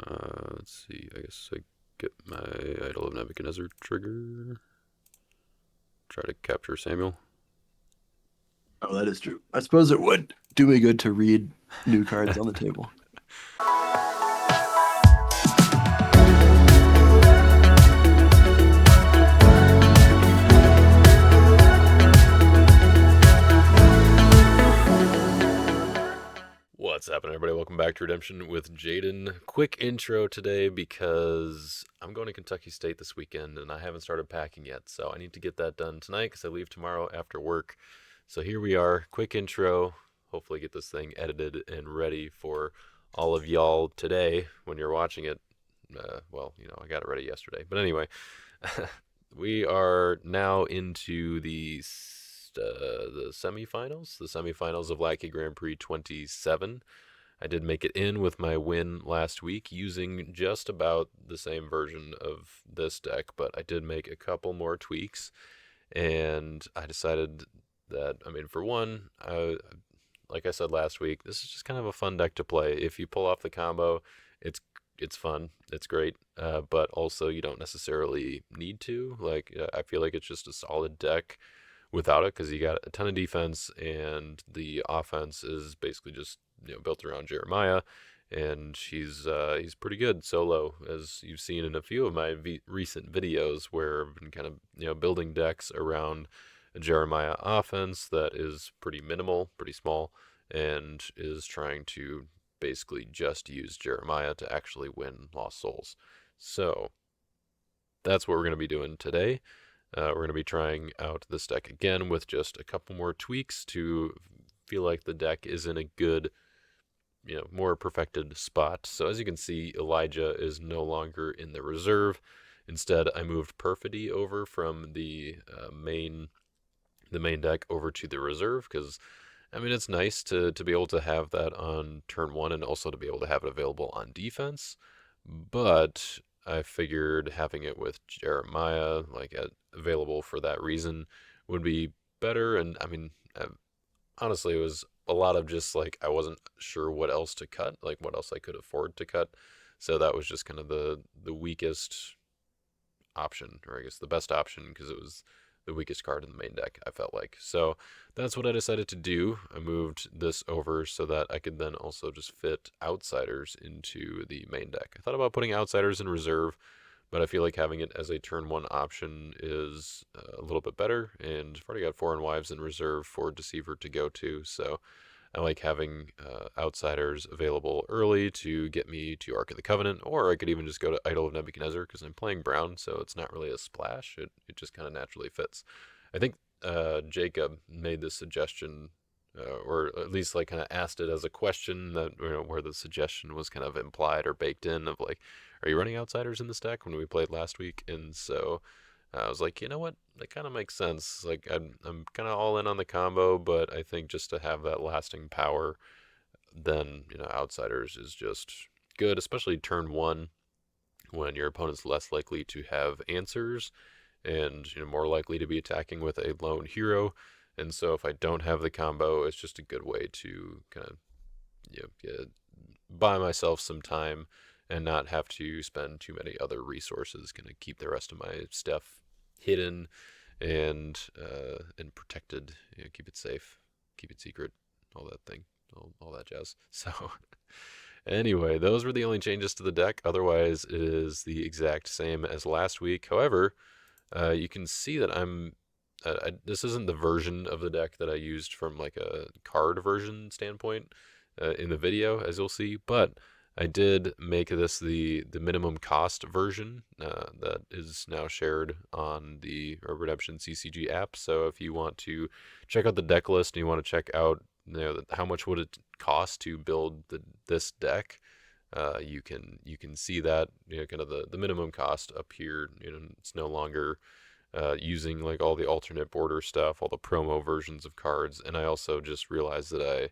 Let's see. I guess I get my Idol of Nebuchadnezzar trigger. Try to capture Samuel. Oh, that is true. I suppose it would do me good to read new cards on the table. What's happening, everybody? Welcome back to Redemption with Jaden. Quick intro today because I'm going to Kentucky State this weekend and I haven't started packing yet, so I need to get that done tonight because I leave tomorrow after work. So here we are, quick intro. Hopefully get this thing edited and ready for all of y'all today when you're watching it. I got it ready yesterday. But anyway, we are now into the semifinals of Lackey Grand Prix 27. I did make it in with my win last week using just about the same version of this deck, but I did make a couple more tweaks, and I decided that, for one, like I said last week, this is just kind of a fun deck to play. If you pull off the combo, it's fun, it's great, but also you don't necessarily need to. I feel like it's just a solid deck without it, because you got a ton of defense and the offense is basically just built around Jeremiah, and he's pretty good solo, as you've seen in a few of my recent videos where I've been kind of building decks around a Jeremiah offense that is pretty minimal, pretty small, and is trying to basically just use Jeremiah to actually win Lost Souls. So that's what we're going to be doing today. We're going to be trying out this deck again with just a couple more tweaks to feel like the deck is in a good, more perfected spot. So as you can see, Elijah is no longer in the reserve. Instead, I moved Perfidy over from the main deck over to the reserve, because it's nice to be able to have that on turn one and also to be able to have it available on defense. But I figured having it with Jeremiah available for that reason would be better. And honestly, it was a lot of just I wasn't sure what else to cut, what else I could afford to cut. So that was just kind of the weakest option, or I guess the best option, because it was the weakest card in the main deck, I felt like. So that's what I decided to do. I moved this over so that I could then also just fit Outsiders into the main deck. I thought about putting Outsiders in reserve, but I feel like having it as a turn one option is a little bit better, and I've already got Foreign Wives in reserve for Deceiver to go to, so I like having Outsiders available early to get me to Ark of the Covenant, or I could even just go to Idol of Nebuchadnezzar, because I'm playing brown, so it's not really a splash. It just kind of naturally fits. I think Jacob made this suggestion, or at least kind of asked it as a question, that where the suggestion was kind of implied or baked in of are you running Outsiders in this deck, when we played last week? And so I was like, you know what, that kind of makes sense. I'm kind of all in on the combo, but I think just to have that lasting power, then Outsiders is just good, especially turn one, when your opponent's less likely to have answers and more likely to be attacking with a lone hero. And so if I don't have the combo, it's just a good way to kind of buy myself some time and not have to spend too many other resources. Gonna keep the rest of my stuff hidden and protected. Keep it safe, keep it secret, all that thing, all that jazz. So anyway, those were the only changes to the deck. Otherwise, it is the exact same as last week. However, you can see that this isn't the version of the deck that I used from a card version standpoint in the video, as you'll see, but I did make this the minimum cost version that is now shared on the Redemption CCG app. So if you want to check out the deck list and you want to check out how much would it cost to build this deck, you can see that kind of the minimum cost up here. It's no longer using all the alternate border stuff, all the promo versions of cards, and I also just realized that I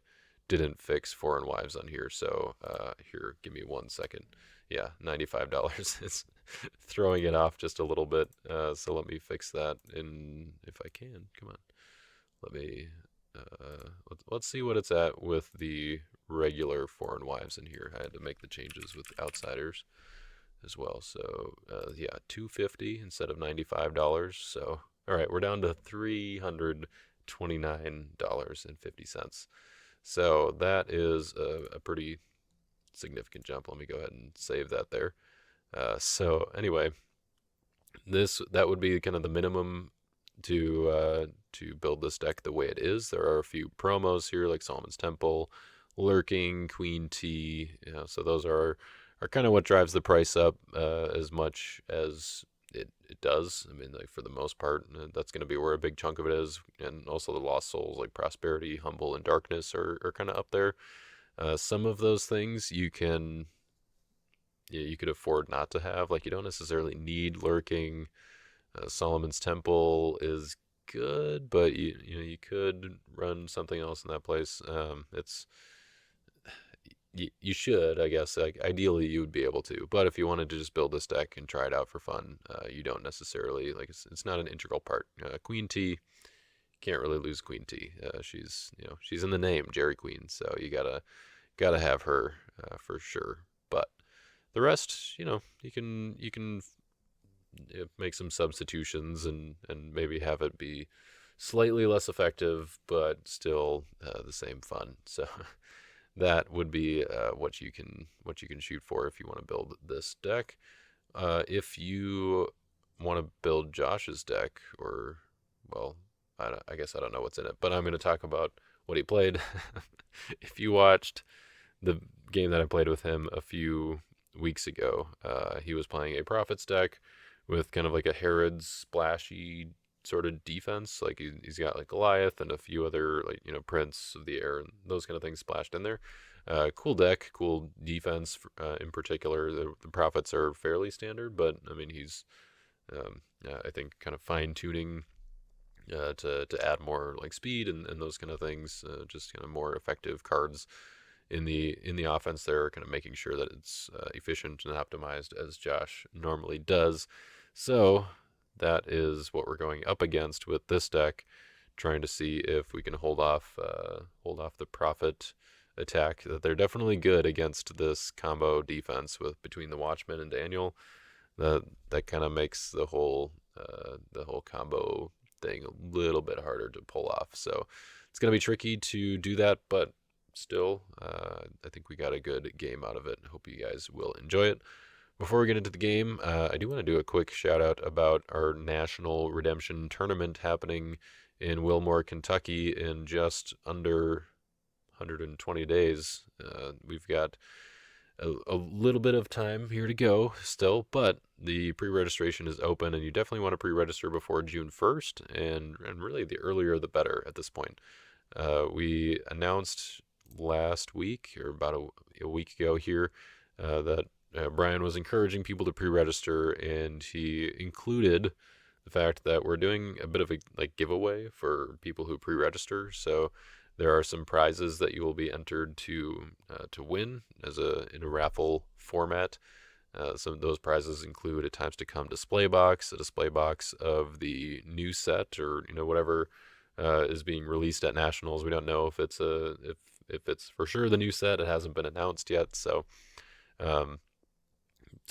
didn't fix Foreign Wives on here, so here, give me 1 second. Yeah, $95. It's throwing it off just a little bit, so let me fix that if I can. Come on, let me let's see what it's at with the regular foreign wives in here. I had to make the changes with outsiders as well. So yeah, $250 instead of $95. So all right, we're down to $329.50. So that is a pretty significant jump. Let me go ahead and save that there. So anyway, that would be kind of the minimum to build this deck the way it is. There are a few promos here like Solomon's Temple, Lurking, Queen T. So those are kind of what drives the price up as much as it does. I mean, like for the most part, that's going to be where a big chunk of it is. And also the Lost Souls like Prosperity, Humble, and Darkness are kind of up there. Some of those things you could afford not to have. Like you don't necessarily need Lurking. Solomon's Temple is good, but you could run something else in that place. You should, I guess. Like ideally, you would be able to, but if you wanted to just build this deck and try it out for fun, you don't necessarily like. It's not an integral part. Queen T, can't really lose Queen T. She's in the name, Jerry Queen, so you gotta have her for sure. But the rest, you can make some substitutions and maybe have it be slightly less effective, but still the same fun. So that would be what you can shoot for if you want to build this deck. If you want to build Josh's deck, or well, I guess I don't know what's in it, but I'm going to talk about what he played. If you watched the game that I played with him a few weeks ago, he was playing a Prophets deck with kind of like a Herods splashy sort of defense. Like he's got like Goliath and a few other like Prince of the Air and those kind of things splashed in there. Cool deck, cool defense. In particular, the Prophets are fairly standard, but I mean he's I think kind of fine tuning to add more like speed and those kind of things. Just kind of more effective cards in the offense there, kind of making sure that it's efficient and optimized as Josh normally does. So that is what we're going up against with this deck, trying to see if we can hold off the Prophet attack. That they're definitely good against this combo defense with between the Watchman and Daniel. That kind of makes the whole combo thing a little bit harder to pull off. So it's gonna be tricky to do that, but still, I think we got a good game out of it. Hope you guys will enjoy it. Before we get into the game, I do want to do a quick shout out about our National Redemption Tournament happening in Wilmore, Kentucky in just under 120 days. We've got a little bit of time here to go still, but the pre-registration is open, and you definitely want to pre-register before June 1st, and really the earlier the better at this point. We announced last week, or about a week ago here, that Brian was encouraging people to pre-register, and he included the fact that we're doing a bit of a giveaway for people who pre-register. So there are some prizes that you will be entered to win in a raffle format. Some of those prizes include a Times to Come display box of the new set, or whatever is being released at Nationals. We don't know if it's if it's for sure the new set. It hasn't been announced yet. So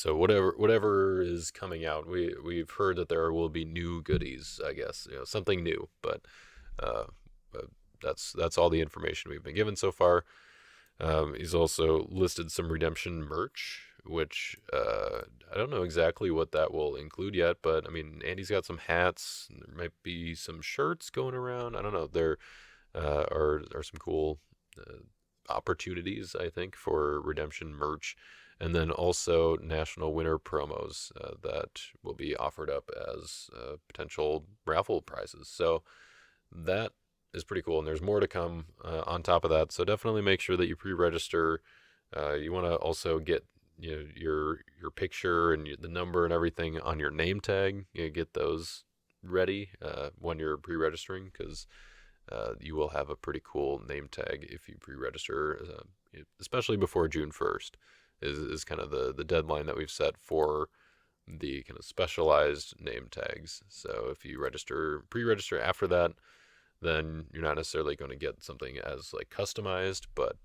whatever is coming out, we've heard that there will be new goodies. I guess something new, but that's all the information we've been given so far. He's also listed some redemption merch, which I don't know exactly what that will include yet, but I mean, Andy's got some hats. There might be some shirts going around. I don't know. There are some cool opportunities, I think, for redemption merch, and then also national winner promos that will be offered up as potential raffle prizes. So that is pretty cool, and there's more to come on top of that. So definitely make sure that you pre-register. You want to also get your picture and the number and everything on your name tag. Get those ready when you're pre-registering, because you will have a pretty cool name tag if you pre-register, especially before June 1st is kind of the deadline that we've set for the kind of specialized name tags. So if you pre-register after that, then you're not necessarily going to get something as like customized. But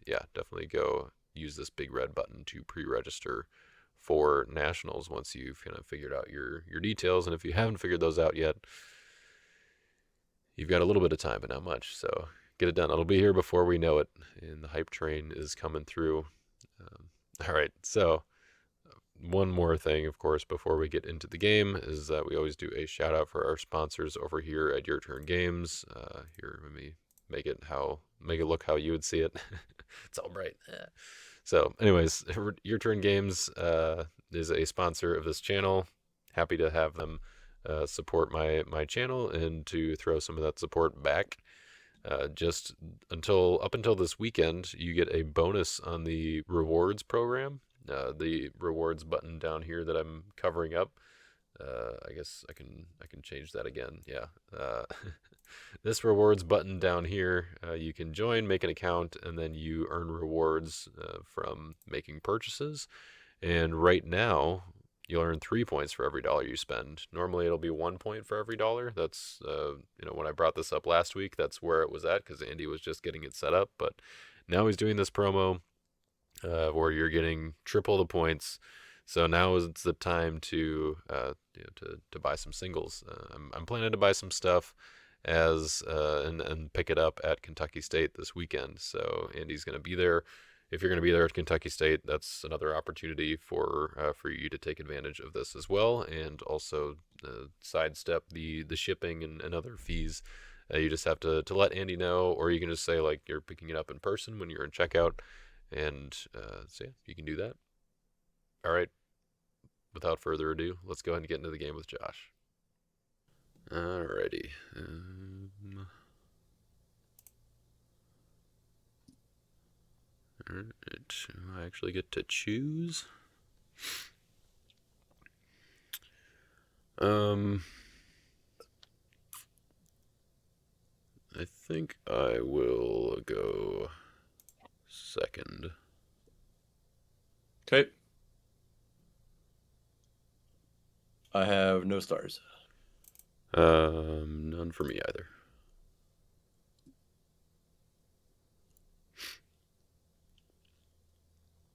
yeah, definitely go use this big red button to pre-register for nationals once you've kind of figured out your details. And if you haven't figured those out yet, you've got a little bit of time, but not much. So get it done. It'll be here before we know it, and the hype train is coming through. All right, so one more thing, of course, before we get into the game is that we always do a shout out for our sponsors over here at Your Turn Games. Here, let me make it look how you would see it. It's all bright. So, anyways, Your Turn Games is a sponsor of this channel. Happy to have them support my channel and to throw some of that support back. Just up until this weekend, you get a bonus on the rewards program. The rewards button down here that I'm covering up. I guess I can change that again. Yeah. This rewards button down here, you can join, make an account, and then you earn rewards from making purchases. And right now, you'll earn 3 points for every dollar you spend. Normally, it'll be 1 point for every dollar. That's when I brought this up last week, that's where it was at because Andy was just getting it set up. But now he's doing this promo where you're getting triple the points. So now is the time to buy some singles. I'm planning to buy some stuff and pick it up at Kentucky State this weekend. So Andy's going to be there. If you're going to be there at Kentucky State, that's another opportunity for you to take advantage of this as well, and also sidestep the shipping and other fees. You just have to let Andy know, or you can just say like you're picking it up in person when you're in checkout, and so yeah, you can do that. All right. Without further ado, let's go ahead and get into the game with Josh. Alrighty. Alright, I actually get to choose. I think I will go second. Okay. I have no stars. None for me either.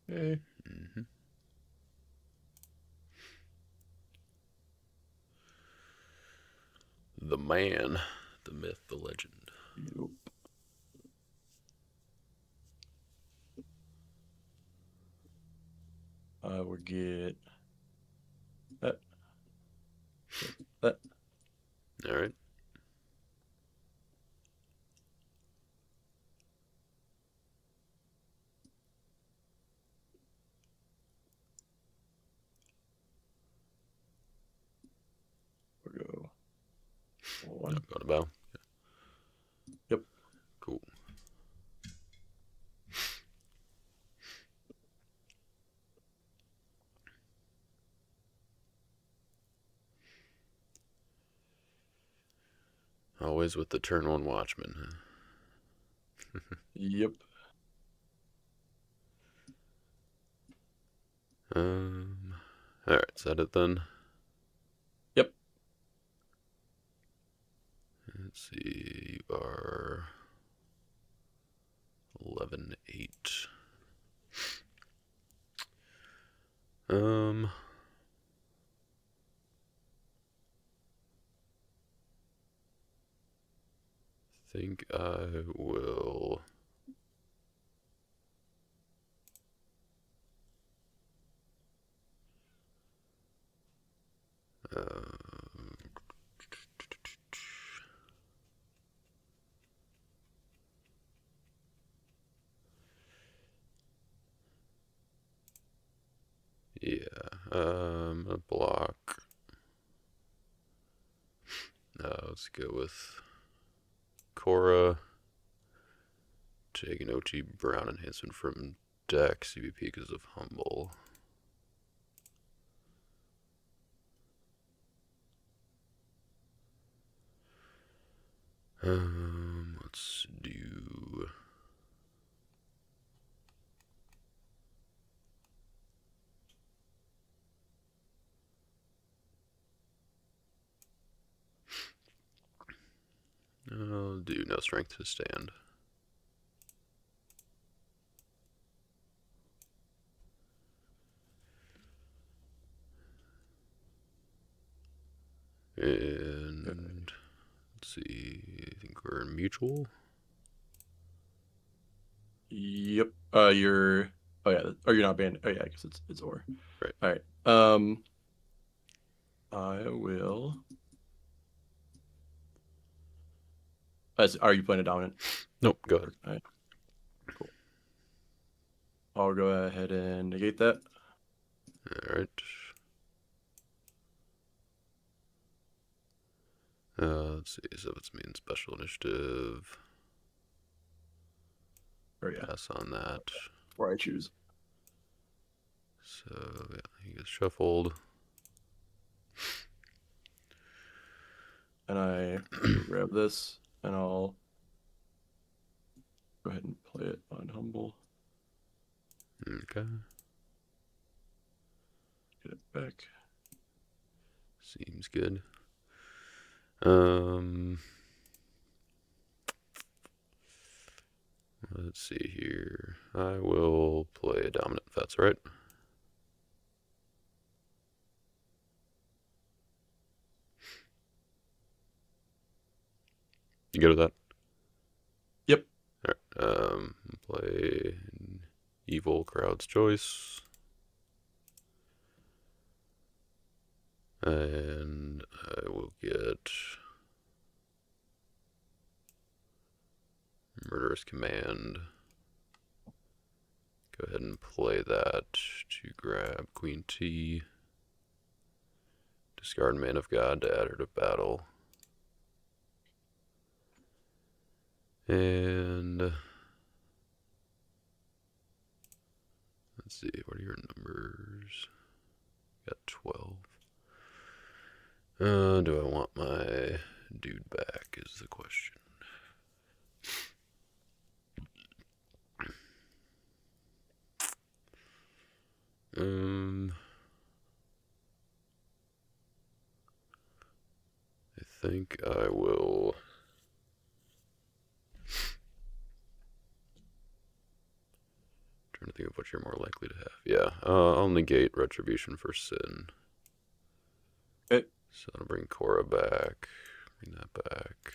Okay. Mm-hmm. The man, the myth, the legend. Yep. I will get that. That. All right. We'll go One. one. Got a bow. Yep. Cool. Always with the turn one watchman. Huh? Yep. All right, is that it then? Yep. Let's see. You are 11-8. Think I will. Yeah, a block. Let's go with Cora. Take an OT Brown enhancement from deck, CBP because of Humble. Let's do. I'll do no strength to stand. And let's see, I think we're mutual. Yep. You're. Oh yeah. Or you're not banned. Oh yeah. I guess it's or. Right. All right. I will. Are you playing a dominant? Nope. Go ahead. All right. Cool. I'll go ahead and negate that. All right. Let's see. So it's main special initiative. Oh yeah. Pass on that. Before I choose. So yeah, he gets shuffled. And I grab this, and I'll go ahead and play it on humble. Okay. Get it back. Seems good. Let's see here. I will play a dominant if that's right. You good with that? Yep. All right. Play evil crowd's choice. And I will get murderous command. Go ahead and play that to grab Queen T. Discard Man of God to add her to battle. And let's see, what are your numbers? Got 12. Do I want my dude back is the question. I think I will. Trying to think of what you're more likely to have. Yeah, I'll negate Retribution for Sin. Okay. So I'll bring Cora back. Bring that back.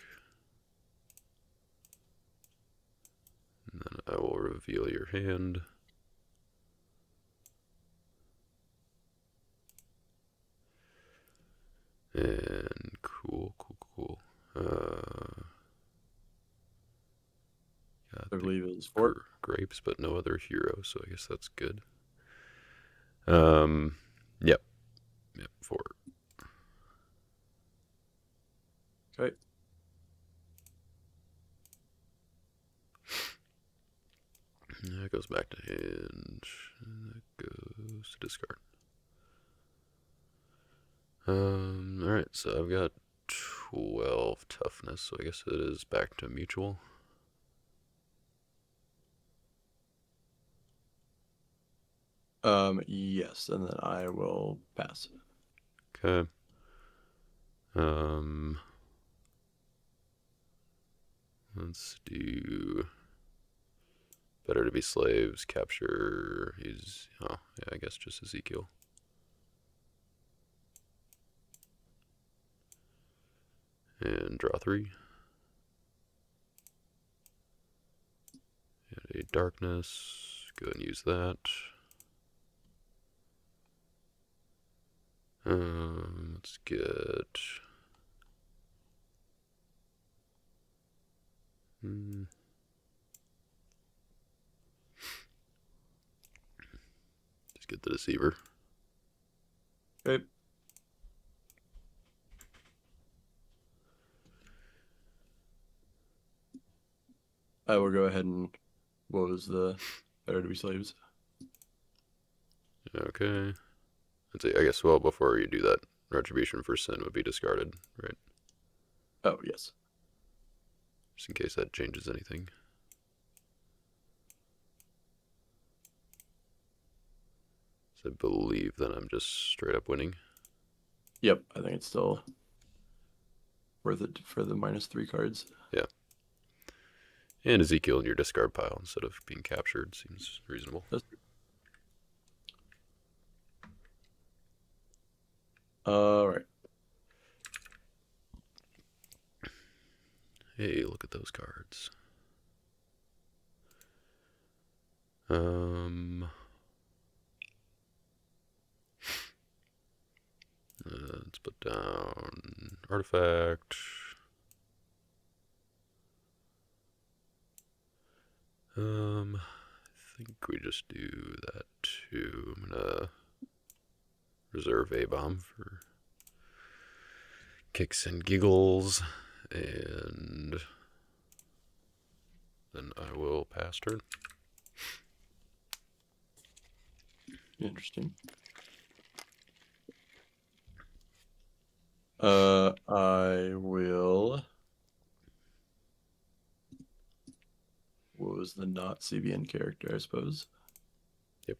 And then I will reveal your hand. And cool. I believe it was 4. Grapes, but no other hero, so I guess that's good. Yep, 4. Okay. That goes back to hand. That goes to discard. Alright, so I've got 12 toughness, so I guess it is back to mutual. Yes, and then I will pass. Okay. Let's do better to be slaves, capture, he's, oh, yeah, I guess just Ezekiel. And draw 3. And a darkness, go ahead and use that. Let's get just get the deceiver. Okay. I will go ahead and what was the better to be slaves? Okay. Let's see, I guess, well, before you do that, Retribution for Sin would be discarded, right? Oh, yes. Just in case that changes anything. So I believe that I'm just straight up winning. Yep, I think it's still for the -3 cards. Yeah. And Ezekiel in your discard pile instead of being captured seems reasonable. All right. Hey, look at those cards. Let's put down artifact. I think we just do that too. I'm gonna reserve A-bomb for kicks and giggles, and then I will pass turn. Interesting. I will. What was the not CBN character, I suppose? Yep.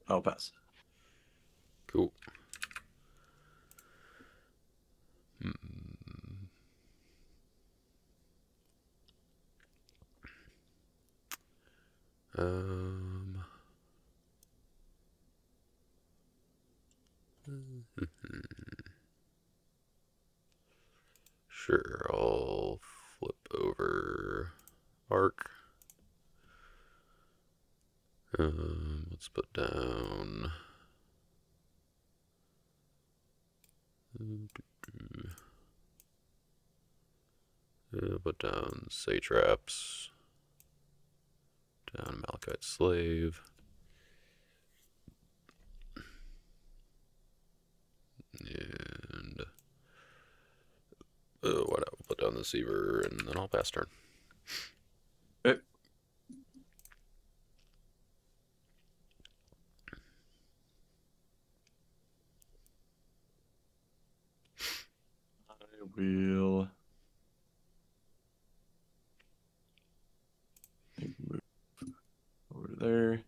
I'll pass. Cool. Sure, I'll flip over arc. Let's put down. Put down Satraps. Down Malachite Slave. And what I'll put down the Seaver, and then I'll pass turn. Okay. I will move over there.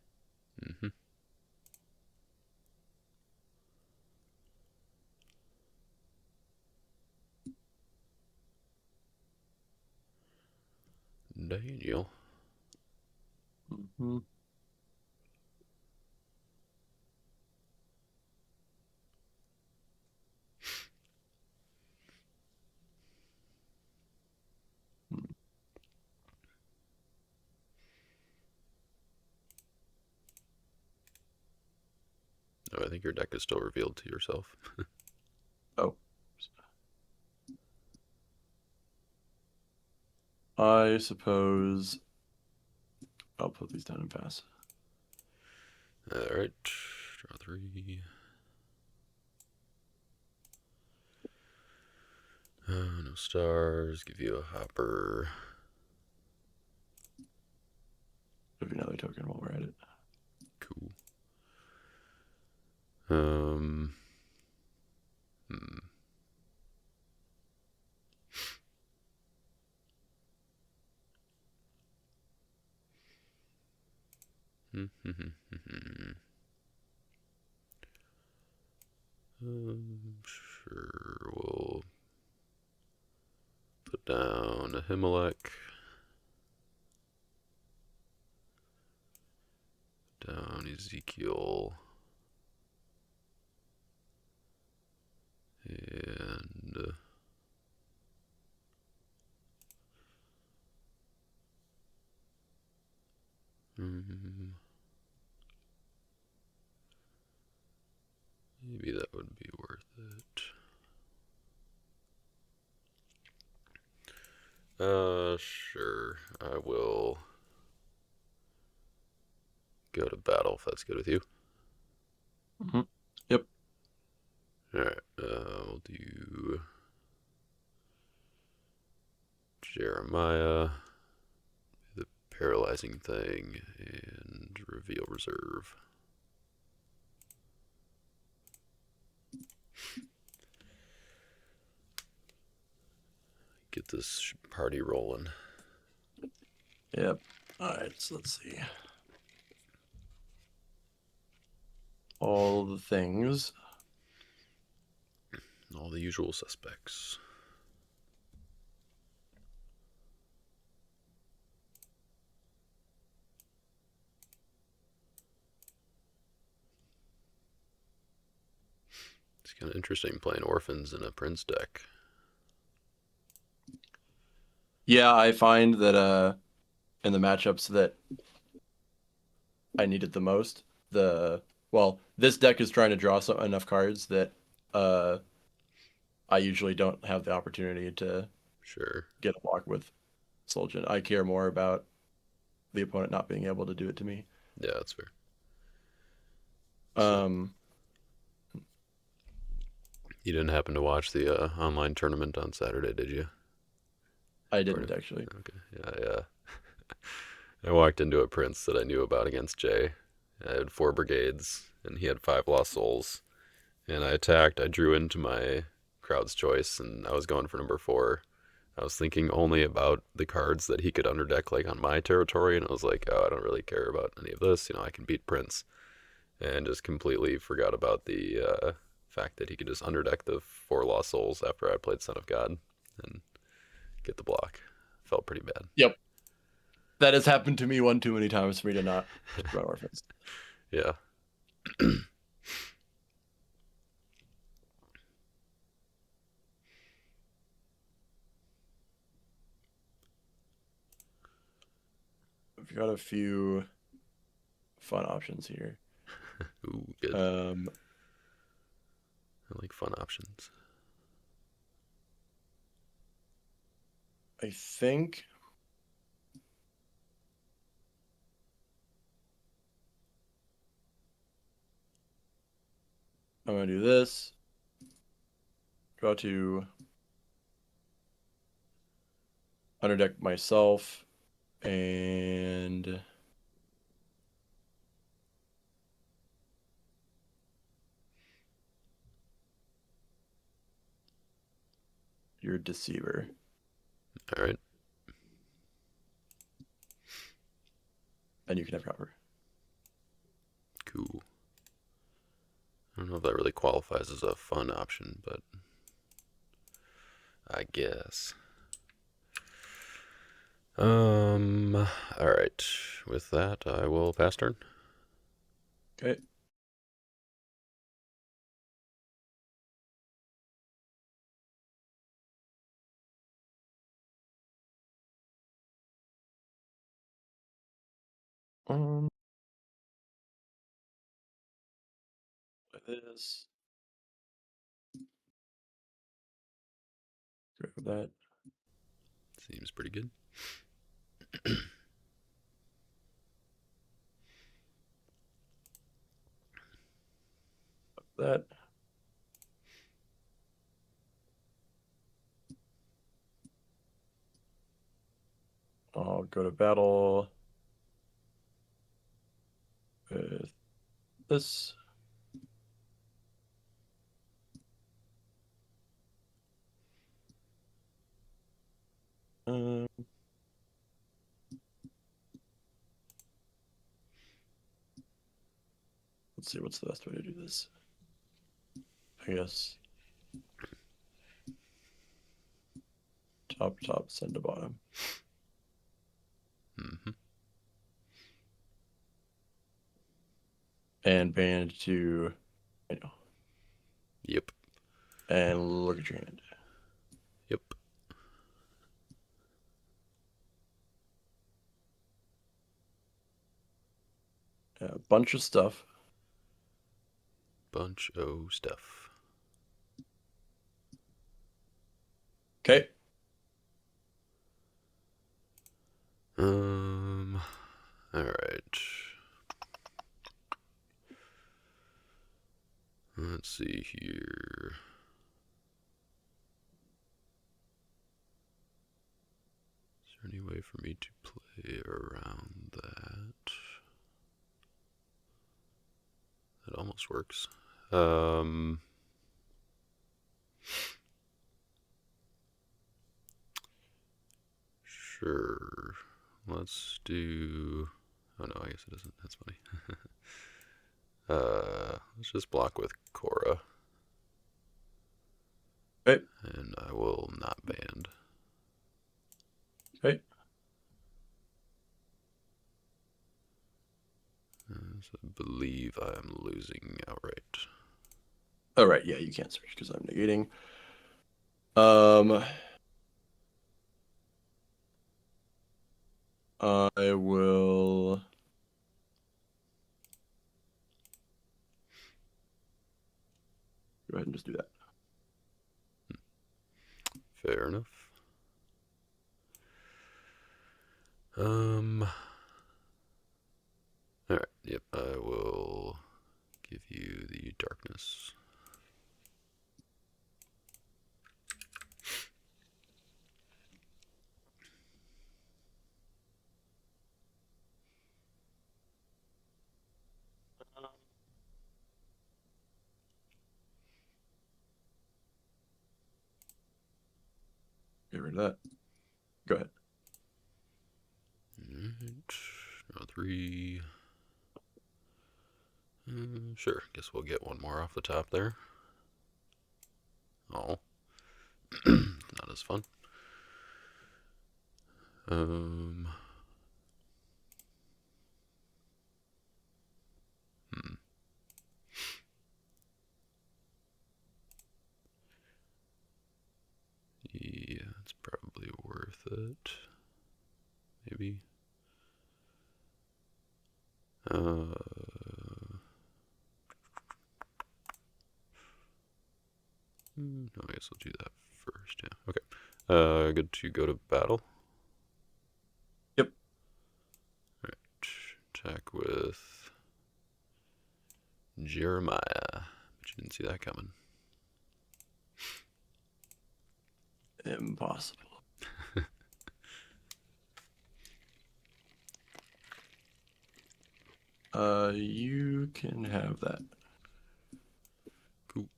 Daniel. Oh, I think your deck is still revealed to yourself. Oh. I suppose I'll put these down and pass. Alright, draw 3. No stars, give you a hopper. Give you another token while we're at it. Cool. Sure, we'll put down a Himalek. Down Ezekiel. And maybe that would be worth it. Sure. I will go to battle if that's good with you. Yep. Alright, we'll do Jeremiah, the paralyzing thing, and reveal reserve. Get this party rolling. Yep. All right, so let's see. All the things. All the usual suspects. It's kind of interesting playing orphans in a Prince deck. Yeah, I find that in the matchups that I need it the most, this deck is trying to draw enough cards that I usually don't have the opportunity to Sure. get a block with Solgen. I care more about the opponent not being able to do it to me. Yeah, that's fair. Um, You didn't happen to watch the online tournament on Saturday, did you? I didn't actually. Okay. Yeah, I walked into a Prince that I knew about against Jay. I had 4 brigades, and he had 5 lost souls. And I attacked. I drew into my crowd's choice, and I was going for number 4. I was thinking only about the cards that he could underdeck, like on my territory, and I was like, oh, I don't really care about any of this. I can beat Prince, and just completely forgot about the fact that he could just underdeck the 4 lost souls after I played Son of God and get the block. Felt pretty bad. Yep. That has happened to me one too many times for me to not run orphans. Yeah. I've got a few fun options here. Ooh, good. Um, I like fun options. I think I'm gonna do this. Draw to underdeck myself and your deceiver. All right. And you can have copper. Cool. I don't know if that really qualifies as a fun option, but I guess. All right. With that, I will pass turn. Okay. Like this. Grab that. Seems pretty good. That. I'll go to battle with this. Um, let's see what's the best way to do this. I guess top, send to bottom. Mm-hmm. And band to, Yep. and look at your hand. Yep. A bunch of stuff. Bunch of stuff. Okay. All right. Let's see here. Is there any way for me to play around that? That almost works. Sure. Let's do... Oh no, I guess it doesn't. That's funny. Let's just block with Korra. Okay. And I will not band. Okay. So I believe I'm losing outright. All right. Yeah, you can't search because I'm negating. I will go ahead and just do that. Fair enough. Alright, yep, I will give you the darkness. Get rid of that. Go ahead. Alright, draw 3. Sure, guess we'll get one more off the top there. Oh, not as fun. Yeah, it's probably worth it. Maybe. No, I guess we'll do that first, yeah. Okay. Good to go to battle. Yep. Alright. Attack with Jeremiah. But you didn't see that coming. Impossible. You can have that. Cool.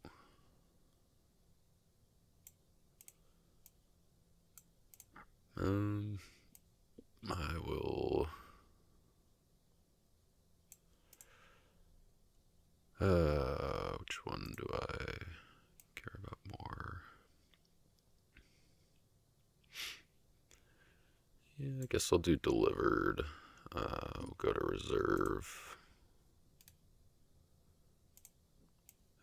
I will. Which one do I care about more? Yeah, I guess I'll do delivered. We'll go to reserve.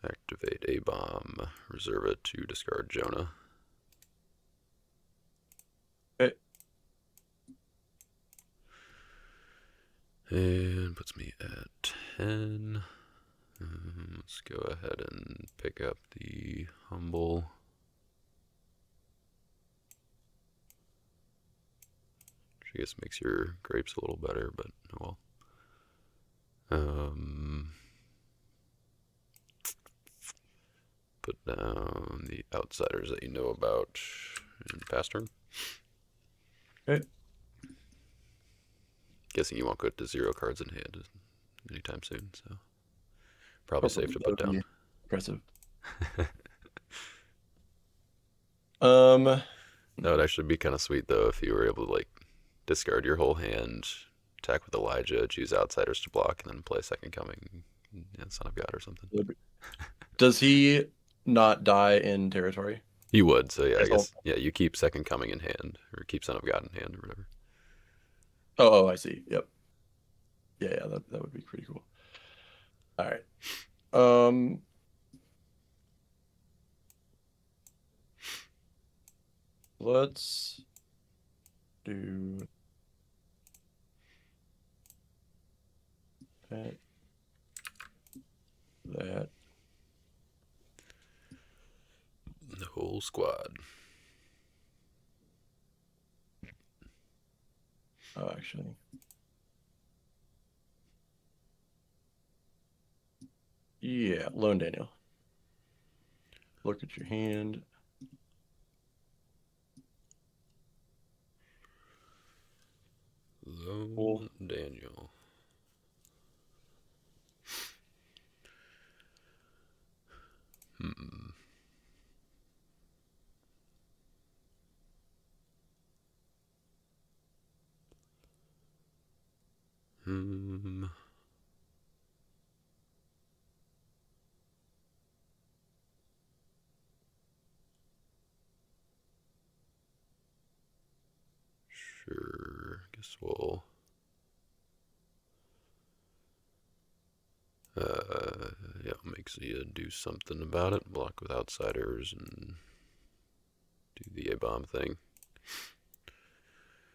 Activate a bomb. Reserve it to discard Jonah. Okay. And puts me at 10. Let's go ahead and pick up the humble. Which I guess makes your grapes a little better, but oh well. Put down the outsiders that you know about in past turn. Okay. Guessing you won't go to 0 cards in hand anytime soon, so probably safe to put down. Impressive. That would actually be kind of sweet though if you were able to like discard your whole hand, attack with Elijah, choose outsiders to block, and then play Second Coming, Son of God or something. Does he not die in territory? You would, so yeah, I guess yeah, you keep Second Coming in hand, or keep Son of God in hand, or whatever. Oh, I see. Yep. Yeah, that would be pretty cool. All right. Let's do that. The whole squad. Oh, actually. Yeah, Lone Daniel. Look at your hand. Lone Daniel. Sure. Guess we'll. Yeah, make Zia do something about it. Block with outsiders and do the A-bomb thing.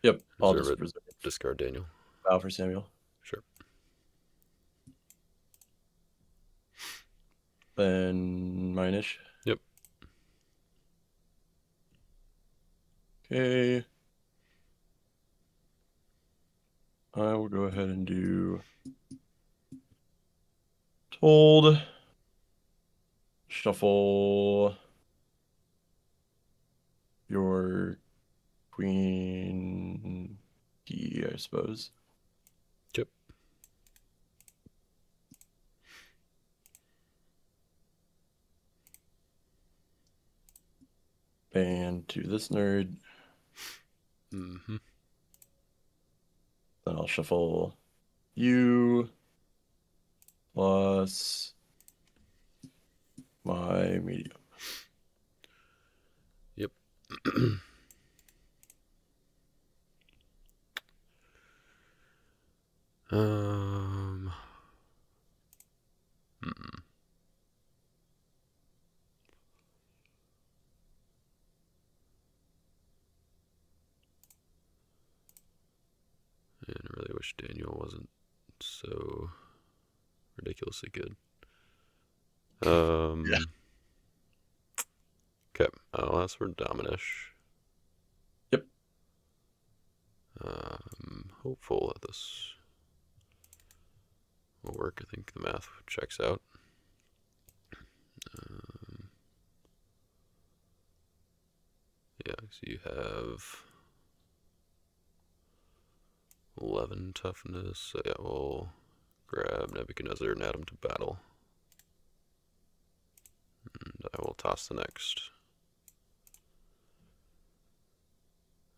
Yep, I'll Reserve just it. reserve Discard Daniel. bow for Samuel. Sure. Then Minish. Yep. Okay. I will go ahead and do Told. Shuffle your queen key, I suppose. Yep. And to this nerd. Mm-hmm. Then I'll shuffle you plus my medium. Yep. Hmm. And I really wish Daniel wasn't so ridiculously good. Yeah. Okay, I'll ask for Dominish. Yep. Hopeful that this will work. I think the math checks out. Yeah, so you have 11 toughness. So yeah, we'll grab Nebuchadnezzar and add him to battle. And I will toss the next.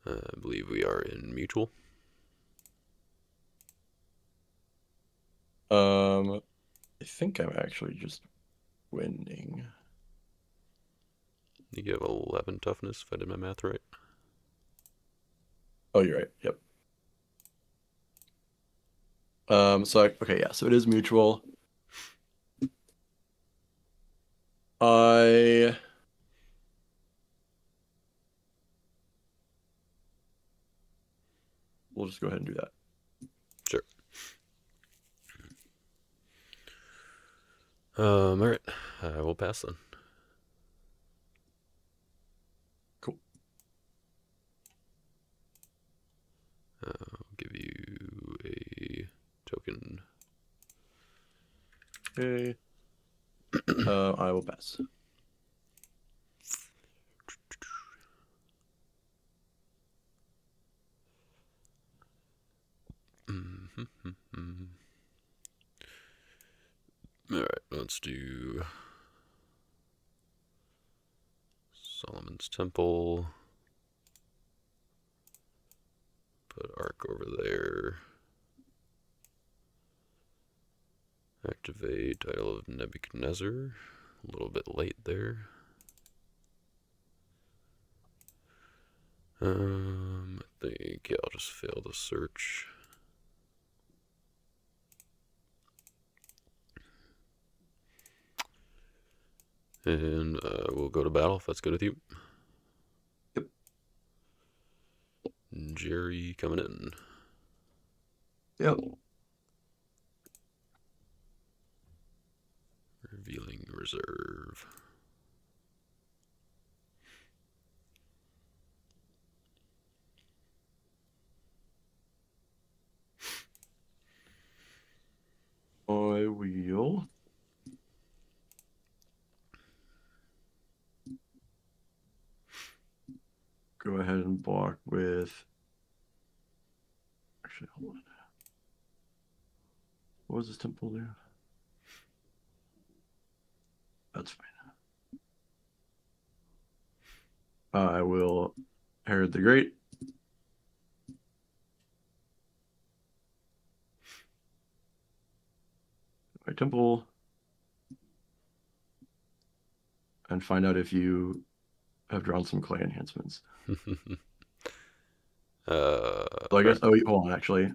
I believe we are in mutual. I think I'm actually just winning. You have 11 toughness, if I did my math right. Oh, you're right. Yep. Okay, yeah, so it is mutual. I We'll just go ahead and do that. Sure. All right. I will pass then. Cool. I'll give you a token. Okay. I will pass. All right, let's do Solomon's Temple. Put Ark over there. Activate Idol of Nebuchadnezzar. A little bit late there. I think, yeah, I'll just fail the search. And we'll go to battle if that's good with you. Yep. Jerry coming in. Yep. Revealing reserve. I will go ahead and block with. Actually, hold on. What was this temple do? That's fine. I will Herod the Great. my temple and find out if you have drawn some clay enhancements. So I guess. Right. Oh, hold on. Actually,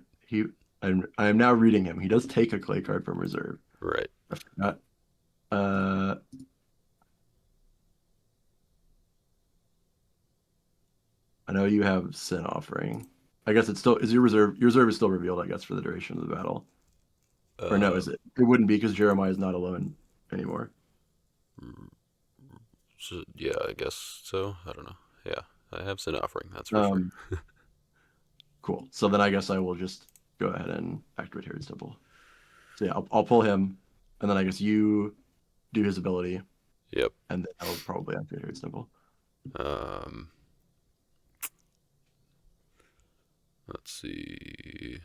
I am now reading him. He does take a clay card from reserve. Right. I forgot. Uh, I know you have Sin Offering. I guess it's still is your reserve. Your reserve is still revealed, I guess, for the duration of the battle. Or no, Uh, is it? It wouldn't be because Jeremiah is not alone anymore. so, yeah, I guess so. I don't know. Yeah, I have Sin Offering, that's for sure. Um, cool. So then I guess I will just go ahead and activate Herod's Temple. So yeah, I'll pull him, and then I guess you do his ability, Yep. and then I'll probably activate Herod's Temple. Um, let's see.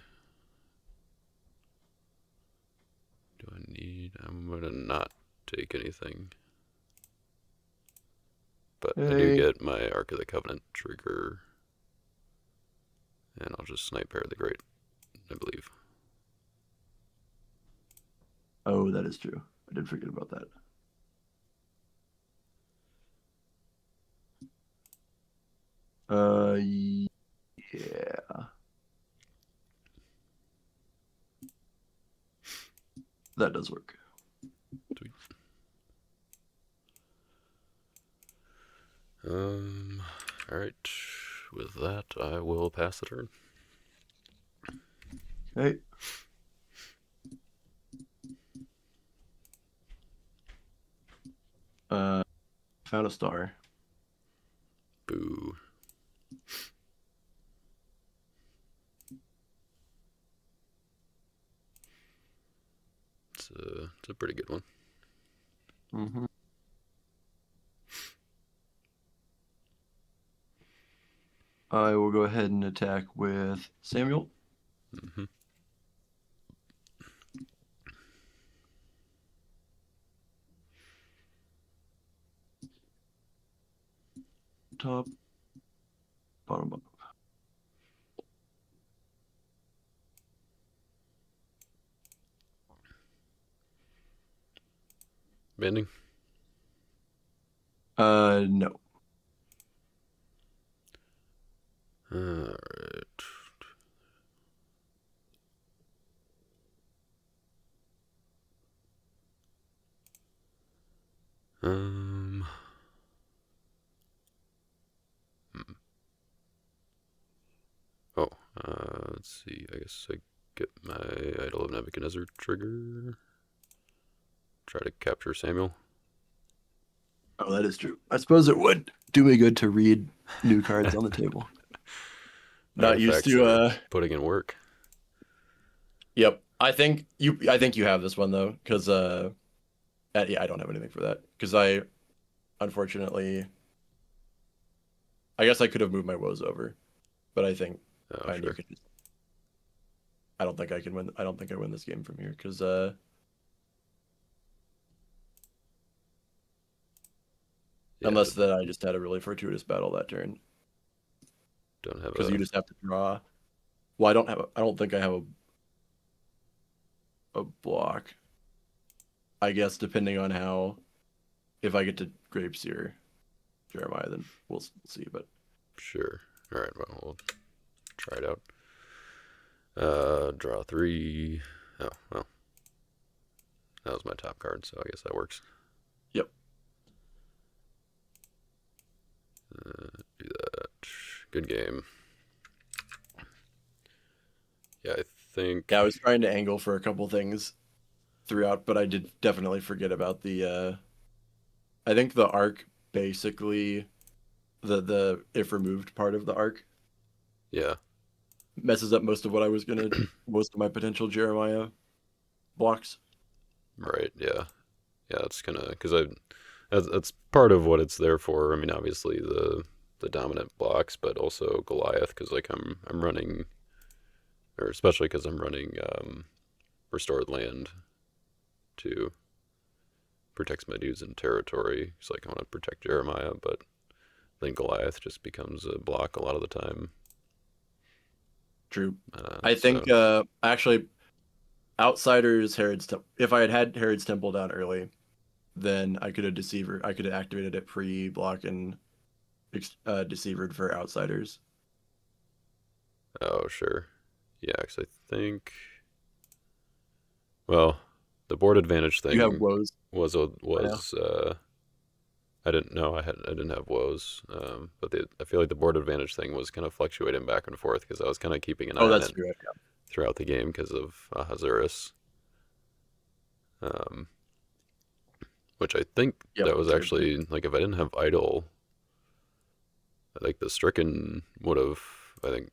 Do I need? I'm gonna not take anything, but I do Hey. get my Ark of the Covenant trigger, and I'll just snipe Bear the Great, I believe. Oh, that is true. I did forget about that. Yeah, that does work. Sweet. All right. With that, I will pass the turn. Hey. Uh, found a star. Boo. It's a pretty good one. Mm-hmm. I will go ahead and attack with Samuel. Mm-hmm. Top, bottom, bottom. Bending. No. All right. Um. hmm. Oh. Let's see. I guess I get my Idol of Nebuchadnezzar trigger. Try to capture Samuel. Oh, that is true. I suppose it would do me good to read new cards on the table. Not used Artifacts to. that are putting in work. Yep. I think you have this one though, because yeah, I don't have anything for that because unfortunately, I guess I could have moved my woes over, but I think Oh, fine, you sure. can just. I don't think I can win. I don't think I win this game from here because Yeah. unless that I just had a really fortuitous battle that turn Don't have because you a. just have to draw. Well, I don't have. I don't think I have a block. I guess depending on how, if I get to Grapeseer Jeremiah, then we'll see. But Sure. All right. Well, we'll try it out. Draw 3. Oh, well. That was my top card, so I guess that works. yep. Do that. Good game. Yeah, I think. Yeah, I was trying to angle for a couple things throughout, but I did definitely forget about the. I think the arc basically the if removed part of the arc Yeah. messes up most of my potential Jeremiah blocks. Right. Yeah. Yeah. It's gonna because that's part of what it's there for. I mean, obviously the dominant blocks, but also Goliath because like I'm running, or especially because I'm running restored land to protects my dudes in territory. It's like I want to protect Jeremiah, but then Goliath just becomes a block a lot of the time. True. I think So actually Outsiders Herod's if I had Herod's Temple down early, then I could have activated it pre-block and Deceivered for Outsiders. Oh, sure. Yeah, because I think, well, the board advantage You have thing woes by now. was I didn't know I didn't have woes, but I feel like the board advantage thing was kind of fluctuating back and forth because I was kind of keeping an Oh, eye on that's it true. throughout the game because of Hazuris, um, which I think Yep, that was true. actually like if I didn't have idle, like the stricken would have I think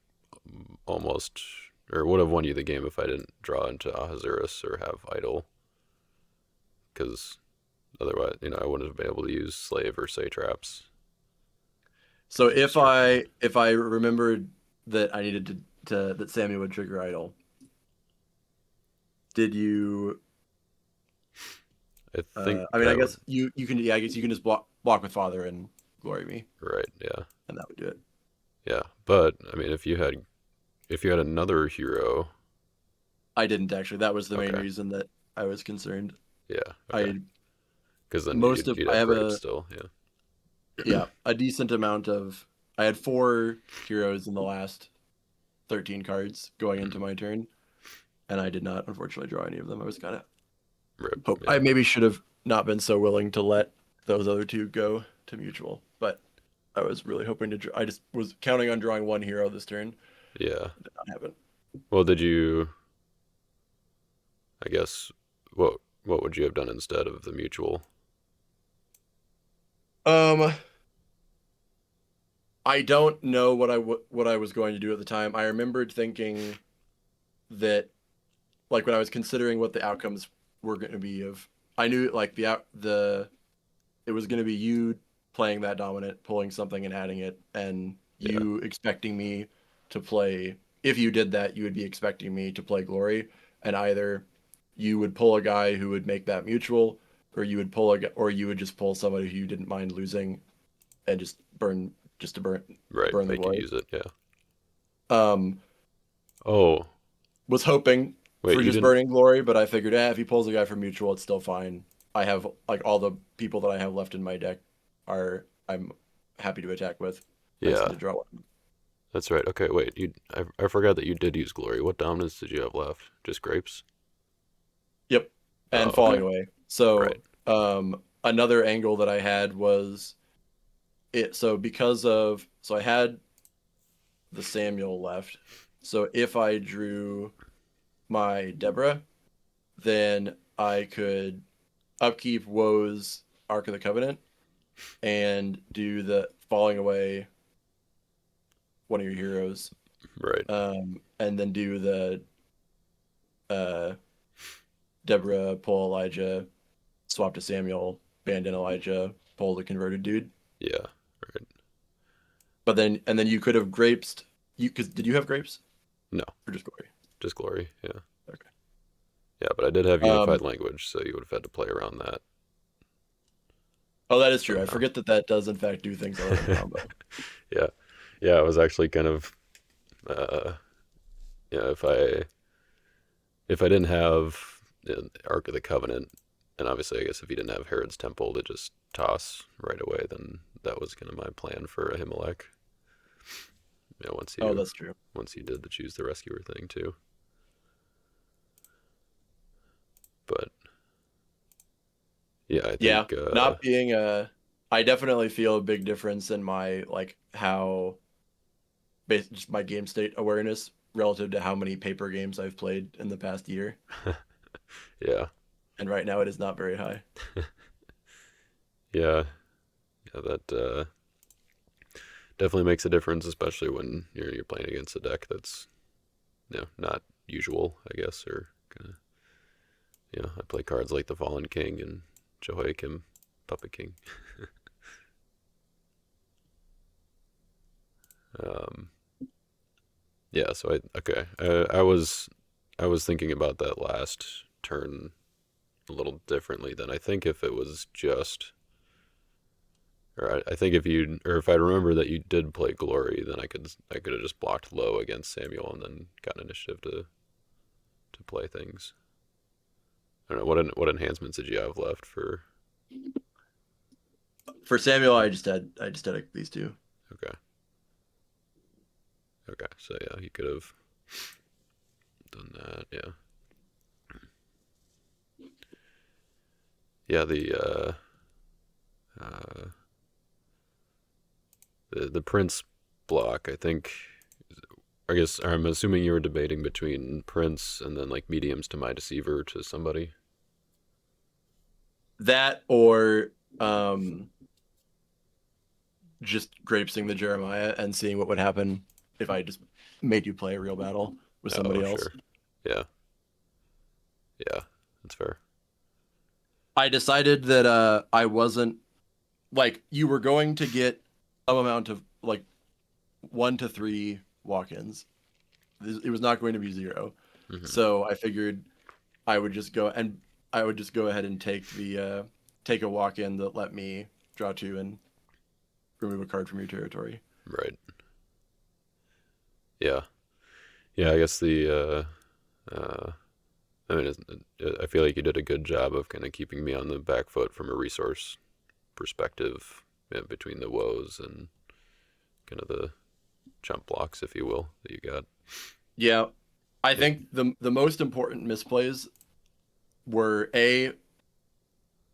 almost or would have won you the game if I didn't draw into Hazuris or have idle because otherwise I wouldn't have been able to use slave or satraps. So 'Cause of stricken. if I remembered that I needed to that Sammy would trigger idle, did you? I think I mean, I that would guess you can. Yeah, I guess you can just block with Father and Glory Me, right, yeah. and that would do it. Yeah, but I mean, if you had another hero, I didn't actually. That was the main okay, reason that I was concerned. yeah, okay, I because then you'd I have have grapes a still, yeah, yeah a decent amount of. I had 4 heroes in the last 13 cards going into mm, my turn, and I did not unfortunately draw any of them. I was kind of rip, hope I yeah, maybe should have not been so willing to let those other two go to mutual, but I was really hoping to. I just was counting on drawing 1 hero this turn. yeah. Did not happen. Well, did you? I guess what would you have done instead of the mutual? Um, I don't know what I was going to do at the time. I remembered thinking that like when I was considering what the outcomes were going to be of I knew like the it was going to be you playing that dominant, pulling something and adding it, and Yeah, you expecting me to play. If you did that, you would be expecting me to play Glory, and either you would pull a guy who would make that mutual, or or you would just pull somebody who you didn't mind losing and just just to right. burn the Make you Glory. use it. Yeah. Um, Oh, was hoping wait, for you just didn't. burning Glory, but I figured, if he pulls a guy for mutual, it's still fine. I have like all the people that I have left in my deck I'm happy to attack with. I just need Yeah, to draw one. that's right. Okay, wait. I forgot that you did use glory. What dominance did you have left? Just grapes? Yep, Oh, and okay. falling away. So Right. another angle that I had was it. So I had the Samuel left. So if I drew my Deborah, then I could upkeep Woe's Ark of the Covenant and do the falling away one of your heroes, Right. and then do the uh, Deborah pull Elijah, swap to Samuel, band in Elijah, pull the converted dude. Yeah. Right. But then you could have grapes. Cause did you have grapes No, or just glory? just glory. Yeah. Okay. Yeah, but I did have Um. unified language, so you would have had to play around that Oh, that is true. I somehow. forget that that does in fact do things other than combo. Yeah. Yeah, it was actually kind of uh if I didn't have Ark of the Covenant, and obviously I guess if you didn't have Herod's Temple to just toss right away, then that was kind of my plan for Ahimelech. Yeah, Oh, that's true. once you did the choose the rescuer thing too. But yeah, I Yeah, think not being a. I definitely feel a big difference in my like how just my game state awareness relative to how many paper games I've played in the past year. yeah. And right now it is not very high. Yeah, yeah, that definitely makes a difference, especially when you're playing against a deck that's not usual, I guess, or kind of I play cards like the Fallen King and Jehoiakim, Puppet King. Um, yeah, so I was thinking about that last turn a little differently than I think if it was just or I think if I remember that you did play Glory, then I could have just blocked low against Samuel and then got initiative to play things. don't know what enhancements did you have left for? For Samuel, I just had these two. Okay. Okay. So yeah, you could have done that. Yeah. Yeah. Uh, the Prince block. I think. I guess I'm assuming you were debating between Prince and then like mediums to my deceiver to somebody. That or just grapesing the Jeremiah and seeing what would happen if I just made you play a real battle with Oh, somebody else. sure. Yeah. Yeah. That's fair. I decided that I wasn't like you were going to get some amount of like 1 to 3 walk-ins. It was not going to be 0. Hmm. So I figured I would just go and I would just go ahead and take a walk-in that let me draw 2 and remove a card from your territory. Right. Yeah. Yeah. I guess I mean, I feel like you did a good job of kind of keeping me on the back foot from a resource perspective, yeah, between the woes and kind of the jump blocks, if you will, that you got. Yeah, I Yeah. think the most important misplays were A,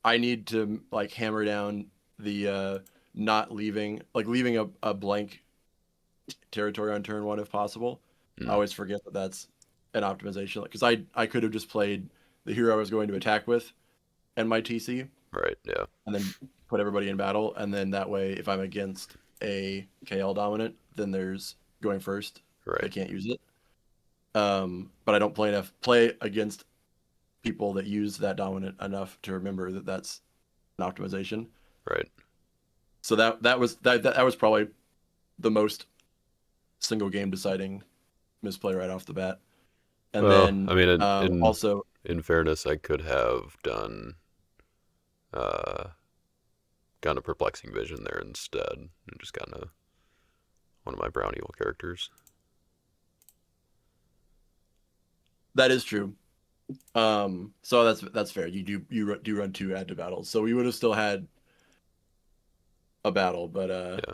I need to like hammer down the not leaving like leaving a blank territory on turn 1 if possible. I Mm, always forget that that's an optimization because I could have just played the hero I was going to attack with and my TC right. Yeah. and then put everybody in battle, and then that way if I'm against a KL dominant, then there's going first. They Right. can't use it. But I don't play against people that use that dominant enough to remember that that's an optimization. Right. So that was probably the most single game deciding misplay right off the bat. And Well, then I mean, also in fairness, I could have uh, gone a perplexing vision there instead, and just gotten one of my brown evil characters. that is true. So that's fair. You do run 2 add to battles, so we would have still had a battle, but Yeah.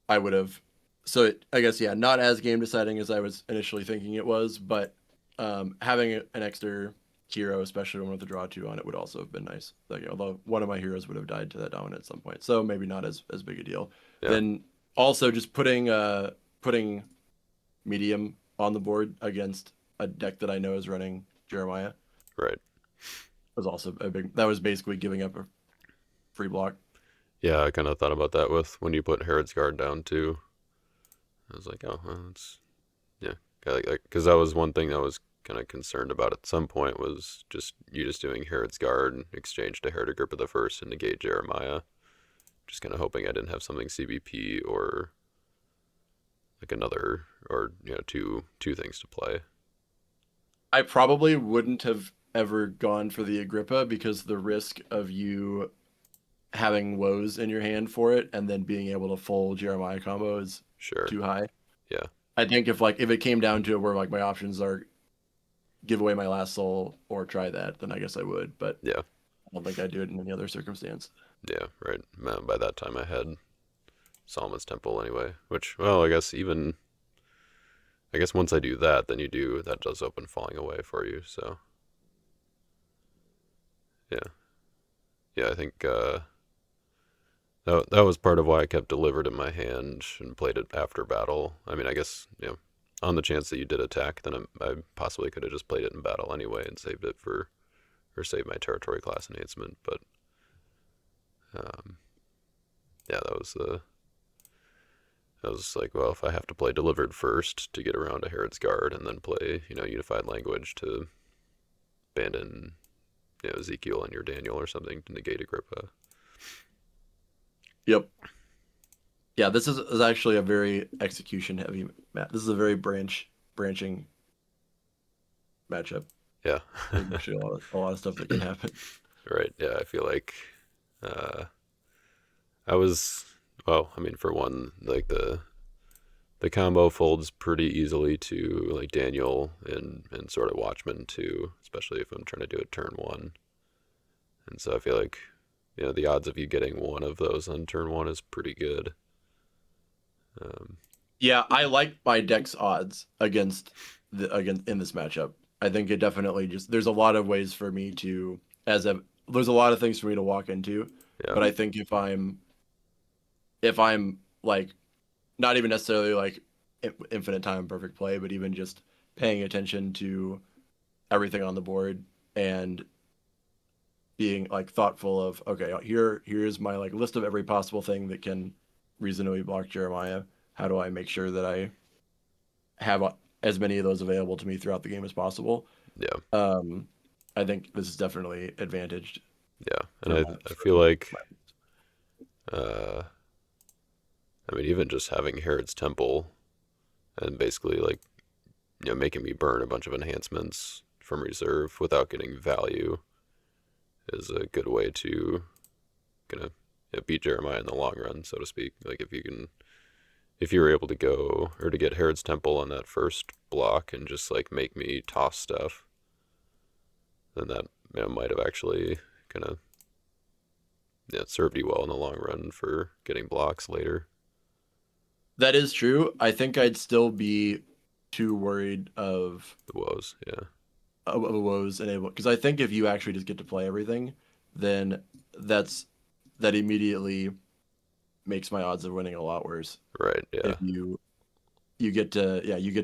I would have. So I guess yeah, not as game deciding as I was initially thinking it was, but having an extra hero, especially one with the draw 2 on it, would also have been nice. Like although one of my heroes would have died to that dominant at some point, so maybe not as big a deal. Yeah. Then also just putting medium on the board against a deck that I know is running Jeremiah Right. was also a big. That was basically giving up a free block. Yeah, I kind of thought about that with when you put Herod's guard down too. I was like, oh, well, that's yeah, because that was one thing I was kind of concerned about at some point was just you just doing Herod's guard and exchange to Herod Agrippa the First and negate Jeremiah. Just kind of hoping I didn't have something CBP or like another or two things to play. I probably wouldn't have ever gone for the Agrippa because the risk of you having woes in your hand for it and then being able to full Jeremiah combo is Sure. too high. Yeah. I think if it came down to it where like my options are give away my last soul or try that, then I guess I would. But Yeah. I don't think I'd do it in any other circumstance. Yeah. Right. Man, by that time I had Solomon's Temple anyway, which, well, I guess once I do that, then that does open Falling Away for you. So, yeah. Yeah, I think that was part of why I kept Delivered in my hand and played it after battle. I mean, I guess, on the chance that you did attack, then I possibly could have just played it in battle anyway and saved it or saved my territory class enhancement. But, um, yeah, I was like, well, if I have to play Delivered first to get around to Herod's Guard and then play, Unified Language to abandon, Ezekiel and your Daniel or something to negate Agrippa. Yep. Yeah, this is actually a very execution heavy map. This is a very branching matchup. Yeah. There's actually a lot of stuff that can happen. Right. Yeah, I feel like uh, I was, well, I mean, for one, like the combo folds pretty easily to like Daniel and sort of Watchmen too, especially if I'm trying to do it turn one. And so I feel like the odds of you getting one of those on turn one is pretty good. Yeah, I like my deck's odds against in this matchup. I think it definitely there's a lot of ways for me to there's a lot of things for me to walk into, Yeah, but I think if I'm like not even necessarily like infinite time perfect play, but even just paying attention to everything on the board and being like thoughtful of, okay, here's my like list of every possible thing that can reasonably block Jeremiah. How do I make sure that I have as many of those available to me throughout the game as possible? yeah, Um, I think this is definitely advantaged yeah. And for I feel like, uh, I mean, even just having Herod's Temple and basically like making me burn a bunch of enhancements from reserve without getting value is a good way to kind of beat Jeremiah in the long run, so to speak. Like if you were able to go or to get Herod's Temple on that first block and just like make me toss stuff, then that might have actually kind of served you well in the long run for getting blocks later. that is true. I think I'd still be too worried The woes, yeah, of woes enable because I think if you actually just get to play everything, then that's that immediately makes my odds of winning a lot worse. right, yeah, If you get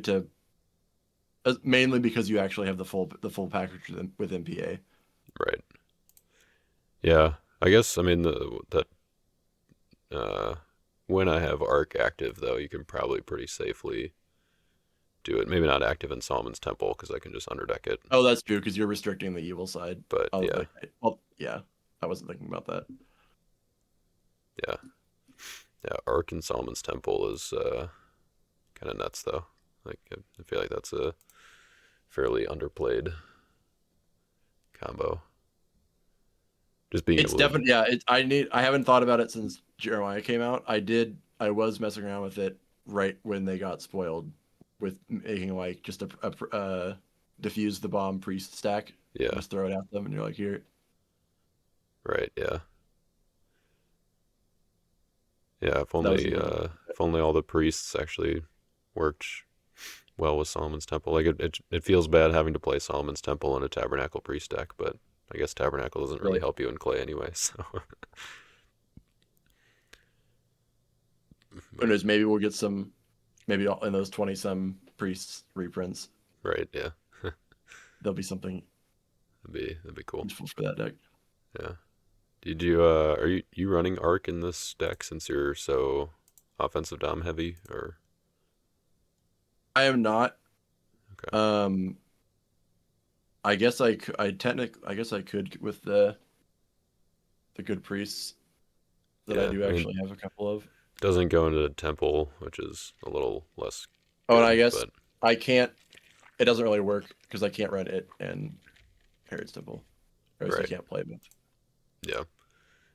to mainly because you actually have the full package with MPA. right, yeah. I guess I mean that when I have Arc active though, you can probably pretty safely do it. Maybe not active in Solomon's Temple because I can just underdeck it. Oh, that's true because you're restricting the evil side. But Oh, yeah, okay. Well, yeah, I wasn't thinking about that. yeah, yeah. Arc in Solomon's Temple is kind of nuts though. Like I feel like that's a fairly underplayed combo. Just being It's able to, definitely yeah. I haven't thought about it since Jeremiah came out. I was messing around with it right when they got spoiled with making like just a diffuse the bomb priest stack and yeah, just throw it at them and you're like here. right, yeah, yeah. That was a good. If only all the priests actually worked well with Solomon's Temple. Like it feels bad having to play Solomon's Temple in a Tabernacle priest deck, but I guess Tabernacle doesn't really Really. help you in clay anyway. So, Who but knows? Maybe we'll get some. Maybe in those 20 some priests reprints, right, yeah, there'll be something that'd be cool. useful for that deck. Yeah. Did you are you running Arc in this deck since you're so offensive dom heavy or I am not. okay. Um, I guess I guess I could with the good priests that I Yeah, do I mean actually have a couple of. doesn't go into the temple, which is a little less Oh, and I good, guess but I can't. It doesn't really work because I can't run it and Herod's Temple, or else you right. can't play both. Yeah.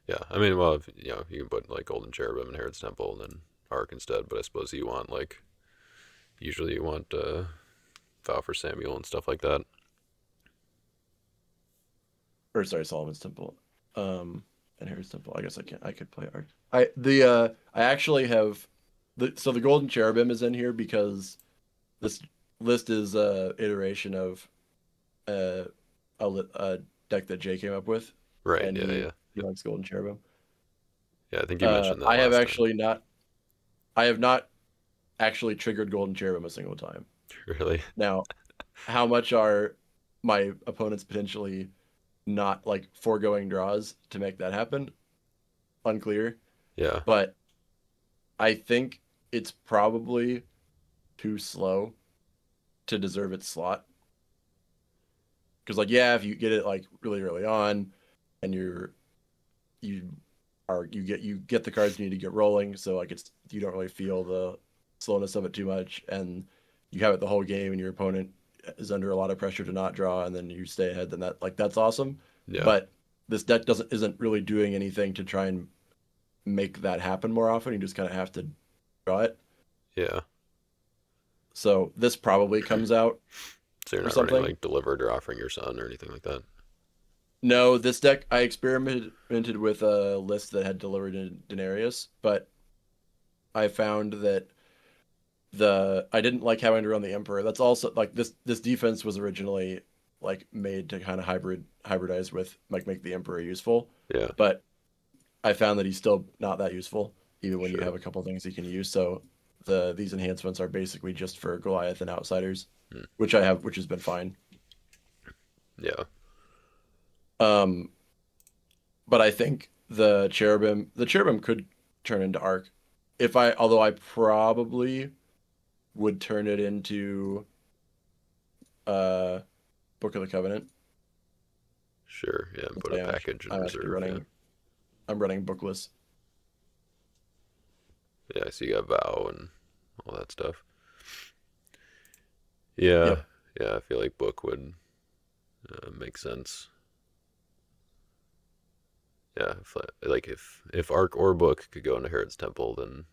Yeah. I mean, well, if, you can put like Golden Cherubim and Herod's Temple and then Arc instead, but I suppose you want like usually you want Vow for Samuel and stuff like that. Or sorry, Solomon's Temple, and Herod's Temple. I guess I can't. I could play Arc. I actually have the Golden Cherubim is in here because this list is a iteration of uh, a deck that Jay came up with, Right. and Yeah, he yeah. he likes Golden Cherubim. Yeah, I think you mentioned that I have last time. actually not. I have not actually triggered Golden Cherubim a single time. Really? Now, how much are my opponents potentially not like foregoing draws to make that happen? Unclear. Yeah. But I think it's probably too slow to deserve its slot. Because like yeah, if you get it like really early on, and you you get the cards you need to get rolling, so like it's you don't really feel the slowness of it too much, and you have it the whole game, and your opponent is under a lot of pressure to not draw, and then you stay ahead. Then that's awesome. Yeah. But this deck isn't really doing anything to try and make that happen more often. You just kind of have to draw it. Yeah. So this probably comes out So you're or not running something. like delivered or offering your son or anything like that. No, this deck I experimented with a list that had delivered in Denarius, but I found that the I didn't like having to run the Emperor. That's also like this defense was originally like made to kind of hybridize with like make the Emperor useful, Yeah, but I found that he's still not that useful even when you sure. have a couple things he can use. So these enhancements are basically just for Goliath and outsiders, Hmm. which I have, which has been fine. Yeah, Um, but I think the cherubim could turn into Arc if I, although I probably would turn it into uh Book of the Covenant. sure. Yeah, and Since put a package in I'm actually reserve. Yeah, running bookless. yeah. So you got vow and all that stuff. Yeah, Yep. yeah. I feel like book would make sense. Yeah, like if Arc or Book could go into Herod's Temple, then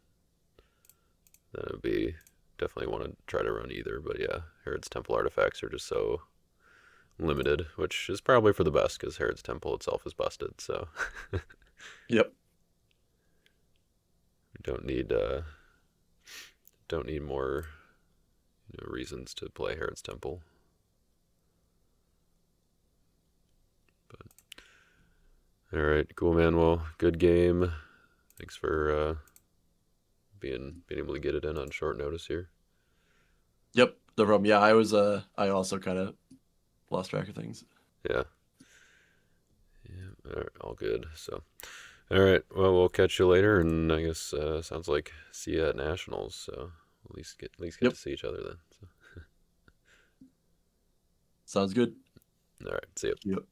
it'd be definitely want to try to run either. But yeah, Herod's Temple artifacts are just so limited, which is probably for the best because Herod's Temple itself is busted. So we Yep. don't need more reasons to play Herod's Temple. But all right, cool man. Well, good game. Thanks for being able to get it in on short notice here. Yep. No problem. Yeah, I also kind of lost track of things. Yeah. Yeah, all good. So, all right. Well, we'll catch you later, and I guess sounds like see you at nationals. So at least get to Yep. see each other then. So, Sounds good. all right. See you. Yep.